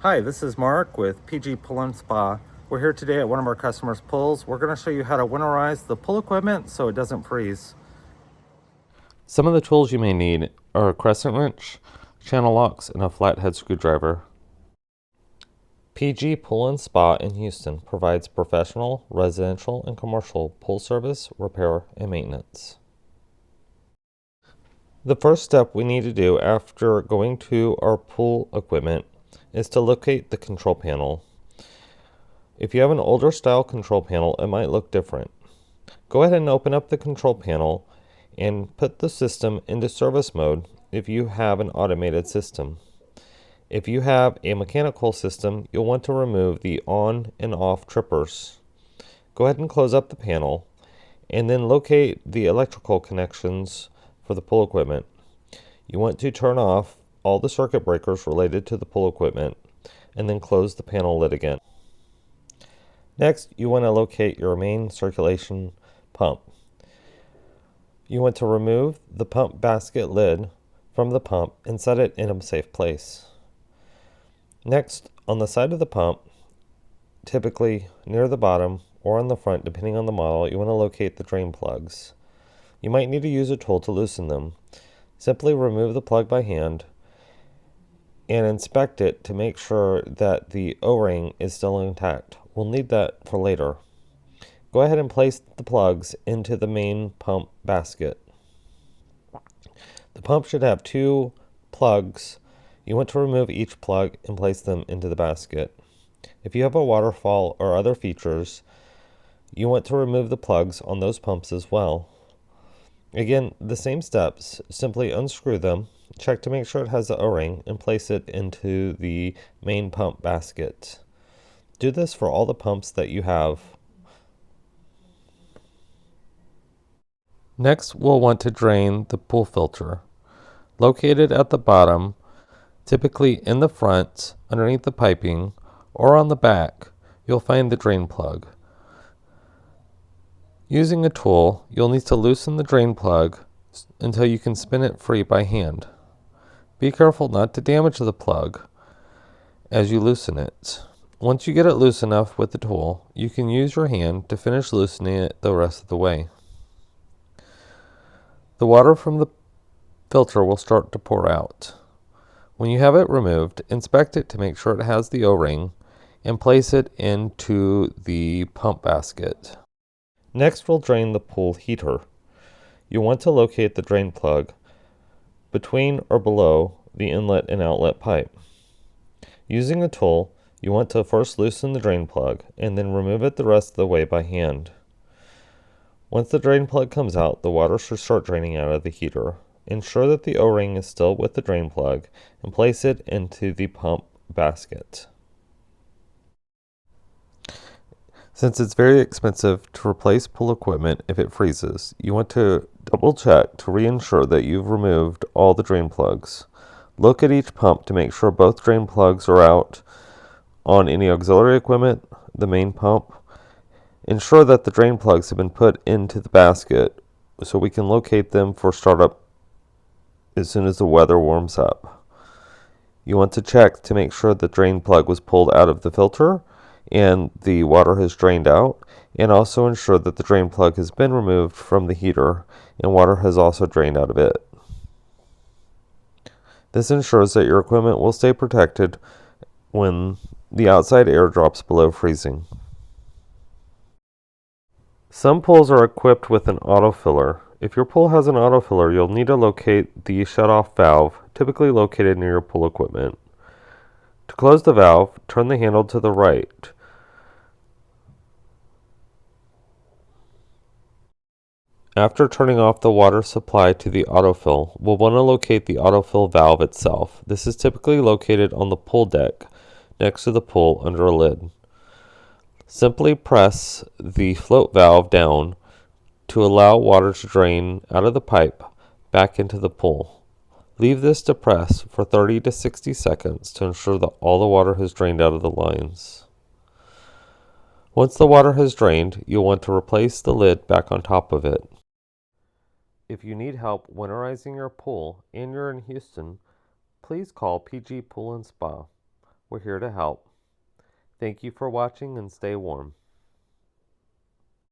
Hi, this is Mark with PG Pool and Spa. We're here today at one of our customers' pools. We're going to show you how to winterize the pool equipment so it doesn't freeze. Some of the tools you may need are a crescent wrench, channel locks, and a flathead screwdriver. PG Pool and Spa in Houston provides professional, residential, and commercial pool service, repair, and maintenance. The first step we need to do after going to our pool equipment is to locate the control panel. If you have an older style control panel, it might look different. Go ahead and open up the control panel and put the system into service mode if you have an automated system. If you have a mechanical system, you'll want to remove the on and off trippers. Go ahead and close up the panel and then locate the electrical connections for the pool equipment. You want to turn off all the circuit breakers related to the pool equipment and then close the panel lid again. Next, you want to locate your main circulation pump. You want to remove the pump basket lid from the pump and set it in a safe place. Next, on the side of the pump, typically near the bottom or on the front depending on the model, you want to locate the drain plugs. You might need to use a tool to loosen them. Simply remove the plug by hand and inspect it to make sure that the O-ring is still intact. We'll need that for later. Go ahead and place the plugs into the main pump basket. The pump should have 2 plugs. You want to remove each plug and place them into the basket. If you have a waterfall or other features, you want to remove the plugs on those pumps as well. Again, the same steps. Simply unscrew them, check to make sure it has the O-ring, and place it into the main pump basket. Do this for all the pumps that you have. Next, we'll want to drain the pool filter. Located at the bottom, typically in the front, underneath the piping, or on the back, you'll find the drain plug. Using a tool, you'll need to loosen the drain plug until you can spin it free by hand. Be careful not to damage the plug as you loosen it. Once you get it loose enough with the tool, you can use your hand to finish loosening it the rest of the way. The water from the filter will start to pour out. When you have it removed, inspect it to make sure it has the O-ring and place it into the pump basket. Next, we'll drain the pool heater. You want to locate the drain plug between or below the inlet and outlet pipe. Using a tool, you want to first loosen the drain plug and then remove it the rest of the way by hand. Once the drain plug comes out, the water should start draining out of the heater. Ensure that the O-ring is still with the drain plug and place it into the pump basket. Since it's very expensive to replace pool equipment if it freezes, you want to double check to reinsure that you've removed all the drain plugs. Look at each pump to make sure both drain plugs are out on any auxiliary equipment, the main pump. Ensure that the drain plugs have been put into the basket so we can locate them for startup as soon as the weather warms up. You want to check to make sure the drain plug was pulled out of the filter and the water has drained out, and also ensure that the drain plug has been removed from the heater and water has also drained out of it. This ensures that your equipment will stay protected when the outside air drops below freezing. Some pools are equipped with an autofiller. If your pool has an autofiller, you'll need to locate the shutoff valve, typically located near your pool equipment. To close the valve, turn the handle to the right. After turning off the water supply to the autofill, we'll want to locate the autofill valve itself. This is typically located on the pool deck, next to the pool under a lid. Simply press the float valve down to allow water to drain out of the pipe back into the pool. Leave this to press for 30 to 60 seconds to ensure that all the water has drained out of the lines. Once the water has drained, you'll want to replace the lid back on top of it. If you need help winterizing your pool and you're in Houston, please call PG Pool and Spa. We're here to help. Thank you for watching and stay warm.